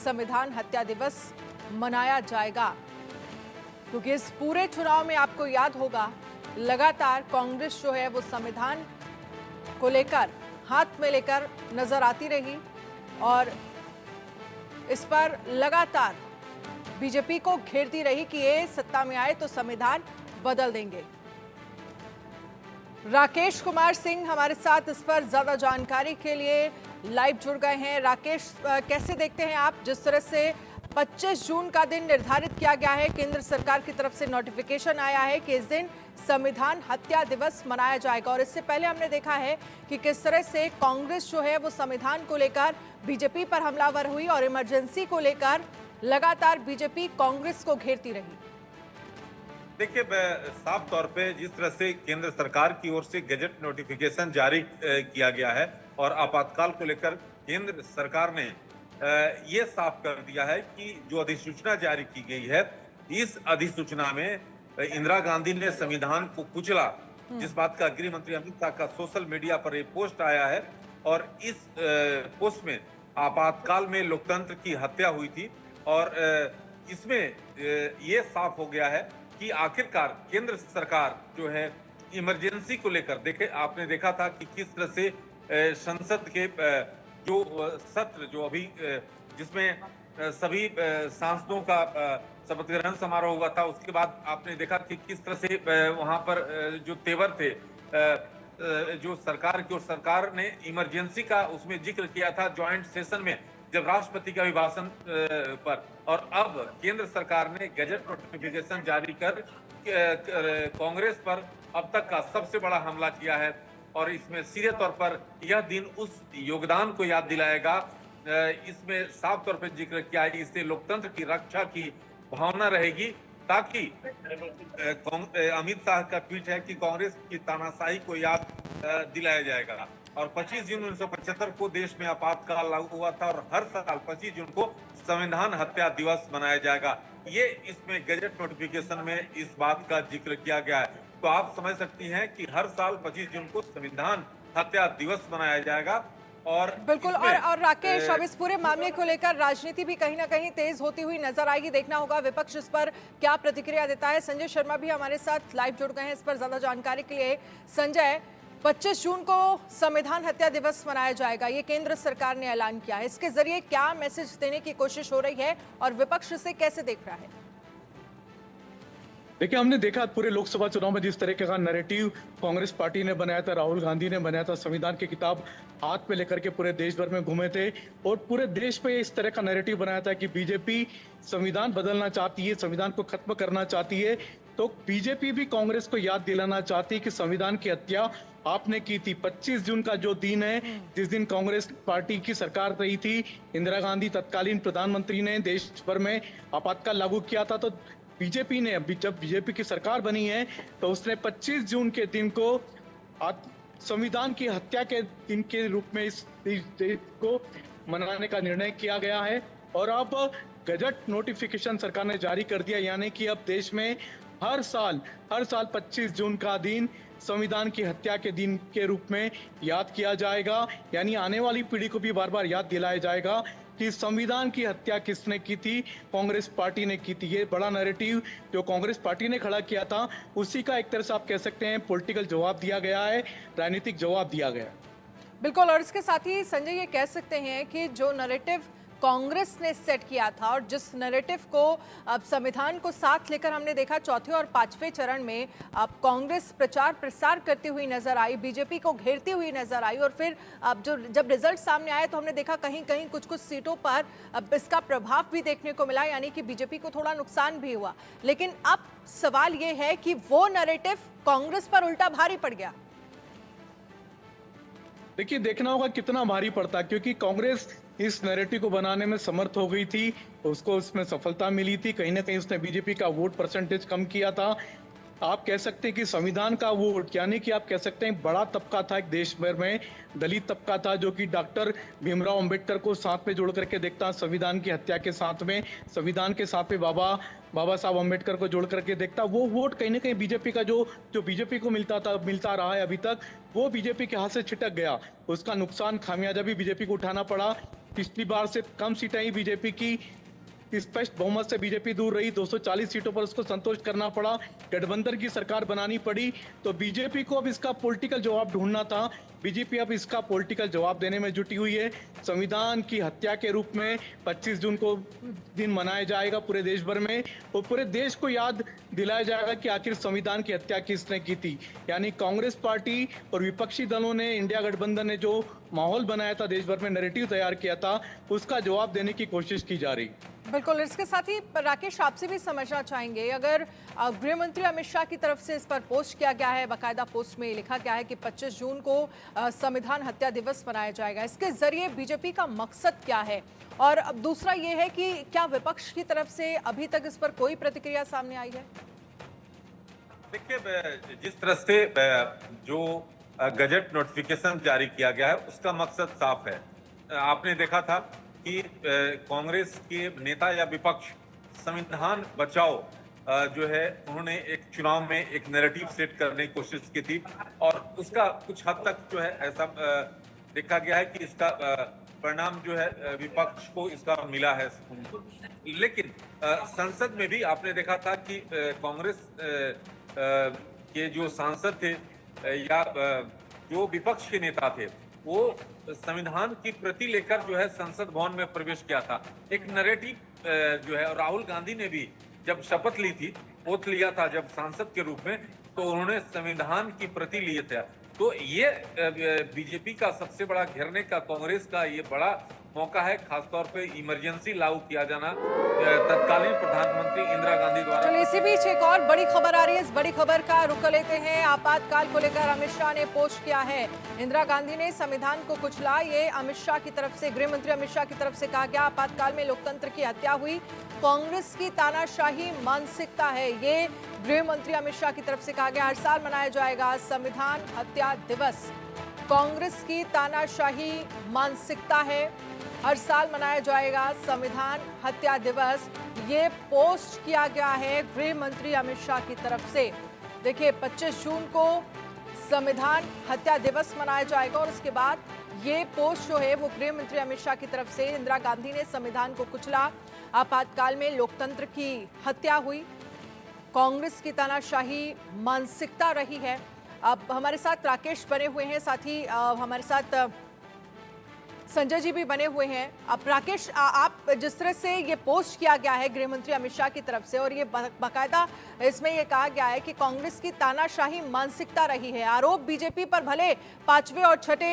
संविधान हत्या दिवस मनाया जाएगा, क्योंकि इस पूरे चुनाव में आपको याद होगा लगातार कांग्रेस जो है वो संविधान को लेकर हाथ में लेकर नजर आती रही और इस पर लगातार बीजेपी को घेरती रही कि ये सत्ता में आए तो संविधान बदल देंगे। राकेश कुमार सिंह हमारे साथ इस पर ज्यादा जानकारी के लिए लाइव जुड़ गए हैं। राकेश, कैसे देखते हैं आप जिस तरह से 25 जून का दिन निर्धारित किया गया है, केंद्र सरकार की तरफ से नोटिफिकेशन आया है कि इस दिन संविधान हत्या दिवस मनाया जाएगा, और इससे पहले हमने देखा है कि किस तरह से कांग्रेस जो है वो संविधान को लेकर बीजेपी पर हमलावर हुई और इमरजेंसी को लेकर लगातार बीजेपी कांग्रेस को घेरती रही। देखिए, साफ तौर पे जिस तरह से केंद्र सरकार की ओर से गजट नोटिफिकेशन जारी किया गया है और आपातकाल को लेकर केंद्र सरकार ने ये साफ कर दिया है कि जो अधिसूचना जारी की गई है, इस अधिसूचना में इंदिरा गांधी ने संविधान को कुचला, जिस बात का गृह मंत्री अमित शाह का सोशल मीडिया पर एक पोस्ट आया है और इस पोस्ट में आपातकाल में लोकतंत्र की हत्या हुई थी और इसमें ये साफ हो गया है कि आखिरकार केंद्र सरकार जो है इमरजेंसी को लेकर, देखे आपने देखा था कि किस तरह से संसद के जो सत्र जो अभी जिसमें सभी सांसदों का शपथ ग्रहण समारोह हुआ था, उसके बाद आपने देखा कि किस तरह से वहां पर जो तेवर थे, जो सरकार की और सरकार ने इमरजेंसी का उसमें जिक्र किया था ज्वाइंट सेशन में जब राष्ट्रपति के अभिभाषण पर, और अब केंद्र सरकार ने गजट नोटिफिकेशन जारी कर कांग्रेस पर अब तक का सबसे बड़ा हमला किया है और इसमें सीधे तौर पर यह दिन उस योगदान को याद दिलाएगा। इसमें साफ तौर पर जिक्र किया है, इससे लोकतंत्र की रक्षा की भावना रहेगी, ताकि अमित शाह का ट्वीट है कि कांग्रेस की तानाशाही को याद दिलाया जाएगा। और 25 जून 1975 को देश में आपातकाल लागू हुआ था और हर साल 25 जून को संविधान हत्या दिवस मनाया जाएगा। ये इसमें गजट नोटिफिकेशन में इस बात का जिक्र किया गया है, तो आप समझ सकती हैं कि हर साल 25 जून को संविधान हत्या दिवस मनाया जाएगा। और बिल्कुल, और राकेश, अब इस पूरे मामले को लेकर राजनीति भी कहीं ना कहीं तेज होती हुई नजर आएगी। देखना होगा विपक्ष इस पर क्या प्रतिक्रिया देता है। संजय शर्मा भी हमारे साथ लाइव जुड़ गए हैं इस पर ज्यादा जानकारी के लिए। संजय, 25 जून को संविधान हत्या दिवस मनाया जाएगा, ये केंद्र सरकार ने ऐलान किया है, इसके जरिए क्या मैसेज देने की कोशिश हो रही है और विपक्ष इसे कैसे देख रहा है? देखिए, हमने देखा पूरे लोकसभा चुनाव में जिस तरह का नैरेटिव कांग्रेस पार्टी ने बनाया था, राहुल गांधी ने बनाया था, संविधान की किताब हाथ में लेकर के पूरे देश भर में घूमे थे और पूरे देश पे इस तरह का नैरेटिव बनाया था कि बीजेपी संविधान बदलना चाहती है, संविधान को खत्म करना चाहती है। तो बीजेपी भी कांग्रेस को याद दिलाना चाहती है कि संविधान की हत्या आपने की थी। 25 जून का जो दिन है, जिस दिन कांग्रेस पार्टी की सरकार रही थी, इंदिरा गांधी तत्कालीन प्रधानमंत्री ने देश भर में आपातकाल लागू किया था। तो बीजेपी ने अभी जब बीजेपी की सरकार बनी है तो उसने 25 जून के दिन को संविधान की हत्या के दिन के रूप में इस दिन को मनाने का निर्णय किया गया है। और अब गजट नोटिफिकेशन सरकार ने जारी कर दिया, यानी कि अब देश में हर साल 25 जून का दिन संविधान की हत्या के दिन के रूप में याद किया जाएगा। यानी आने वाली पीढ़ी को भी बार बार याद दिलाया जाएगा कि संविधान की हत्या किसने की थी, कांग्रेस पार्टी ने की थी। ये बड़ा नैरेटिव जो कांग्रेस पार्टी ने खड़ा किया था, उसी का एक तरह से आप कह सकते हैं पॉलिटिकल जवाब दिया गया है, राजनीतिक जवाब दिया गया। बिल्कुल, और इसके साथ ही संजय ये कह सकते हैं कि जो नैरेटिव कांग्रेस ने सेट किया था और जिस नैरेटिव को अब संविधान को साथ लेकर हमने देखा चौथे और पांचवें चरण में अब कांग्रेस प्रचार प्रसार करती हुई नजर आई, बीजेपी को घेरती हुई नजर आई, और फिर अब जब रिजल्ट सामने आए तो हमने देखा कहीं कहीं कुछ सीटों पर अब इसका प्रभाव भी देखने को मिला, यानी कि बीजेपी को थोड़ा नुकसान भी हुआ। लेकिन अब सवाल ये है कि वो नैरेटिव कांग्रेस पर उल्टा भारी पड़ गया। देखिए, देखना होगा कितना भारी पड़ता, क्योंकि कांग्रेस इस नैरेटिव को बनाने में समर्थ हो गई थी, उसको उसमें सफलता मिली थी। कहीं ना कहीं उसने बीजेपी का वोट परसेंटेज कम किया था। आप कह सकते हैं कि संविधान का वोट, यानी कि आप कह सकते हैं बड़ा तबका था एक देश भर में, दलित तबका था जो कि डॉक्टर भीमराव अंबेडकर को साथ में जोड़ करके देखता, संविधान की हत्या के साथ में, संविधान के साथ में बाबा साहब अंबेडकर को जोड़ करके देखता। वो वोट कहीं ना कहीं बीजेपी का जो बीजेपी को मिलता रहा है अभी तक, वो बीजेपी के हाथ से छिटक गया। उसका नुकसान, खामियाजा भी बीजेपी को उठाना पड़ा। पिछली बार से कम सीटें ही बीजेपी की, स्पष्ट बहुमत से बीजेपी दूर रही, 240 सीटों पर उसको संतोष करना पड़ा, गठबंधन की सरकार बनानी पड़ी। तो बीजेपी को अब इसका पॉलिटिकल जवाब ढूंढना था। बीजेपी अब इसका पॉलिटिकल जवाब देने में जुटी हुई है। संविधान की हत्या के रूप में 25 जून को दिन मनाया जाएगा पूरे देश भर में, और पूरे देश को याद दिलाया जाएगा कि आखिर संविधान की हत्या किसने की थी। यानी कांग्रेस पार्टी और विपक्षी दलों ने, इंडिया गठबंधन ने जो माहौल बनाया था, देश भर में नैरेटिव तैयार किया था, उसका जवाब देने की कोशिश की जा रही। बिल्कुल, इसके साथ ही राकेश आपसे भी समझना चाहेंगे, अगर गृह मंत्री अमित शाह की तरफ से इस पर पोस्ट किया गया है, बाकायदा पोस्ट में लिखा गया है कि 25 जून को संविधान हत्या दिवस मनाया जाएगा, इसके जरिए बीजेपी का मकसद क्या है? और अब दूसरा ये है कि क्या विपक्ष की तरफ से अभी तक इस पर कोई प्रतिक्रिया सामने आई है? देखिए, जिस तरह से जो गजट नोटिफिकेशन जारी किया गया है, उसका मकसद साफ है। आपने देखा था कि कांग्रेस के नेता या विपक्ष संविधान बचाओ जो है, उन्होंने एक चुनाव में एक नैरेटिव सेट करने की कोशिश की थी, और उसका कुछ हद तक जो है ऐसा देखा गया है कि इसका परिणाम जो है विपक्ष को इसका मिला है। लेकिन संसद में भी आपने देखा था कि कांग्रेस के जो सांसद थे या जो विपक्ष के नेता थे, वो संविधान की प्रति लेकर जो है संसद भवन में प्रवेश किया था। एक नैरेटिव जो है, राहुल गांधी ने भी जब शपथ ली थी, ओथ लिया था जब सांसद के रूप में, तो उन्होंने संविधान की प्रति लिए थे। तो ये बीजेपी का सबसे बड़ा घेरने का कांग्रेस का ये बड़ा मौका है, खासतौर पे इमरजेंसी लागू किया जाना तत्कालीन प्रधानमंत्री इंदिरा गांधी द्वारा। चलिए, इसी बीच एक और बड़ी खबर आ रही है, इस बड़ी खबर का रुख लेते हैं। आपातकाल को लेकर अमित शाह ने पोस्ट किया है, इंदिरा गांधी ने संविधान को कुचला, ये अमित शाह की तरफ से, गृह मंत्री अमित शाह की तरफ से कहा गया। आपातकाल में लोकतंत्र की हत्या हुई, कांग्रेस की तानाशाही मानसिकता है, ये गृह मंत्री अमित शाह की तरफ से कहा गया। हर साल मनाया जाएगा संविधान हत्या दिवस, कांग्रेस की तानाशाही मानसिकता है, हर साल मनाया जाएगा संविधान हत्या दिवस। ये पोस्ट किया गया है गृह मंत्री अमित शाह की तरफ से। देखिए, 25 जून को संविधान हत्या दिवस मनाया जाएगा, और उसके बाद ये पोस्ट जो है वो गृह मंत्री अमित शाह की तरफ से, इंदिरा गांधी ने संविधान को कुचला, आपातकाल में लोकतंत्र की हत्या हुई, कांग्रेस की तानाशाही मानसिकता रही है। अब हमारे साथ राकेश बने हुए हैं, साथ ही हमारे साथ संजय जी भी बने हुए हैं। अब राकेश, आप जिस तरह से ये पोस्ट किया गया है गृह मंत्री अमित शाह की तरफ से, और ये बाकायदा इसमें ये कहा गया है कि कांग्रेस की तानाशाही मानसिकता रही है, आरोप बीजेपी पर भले 5वें और 6ठे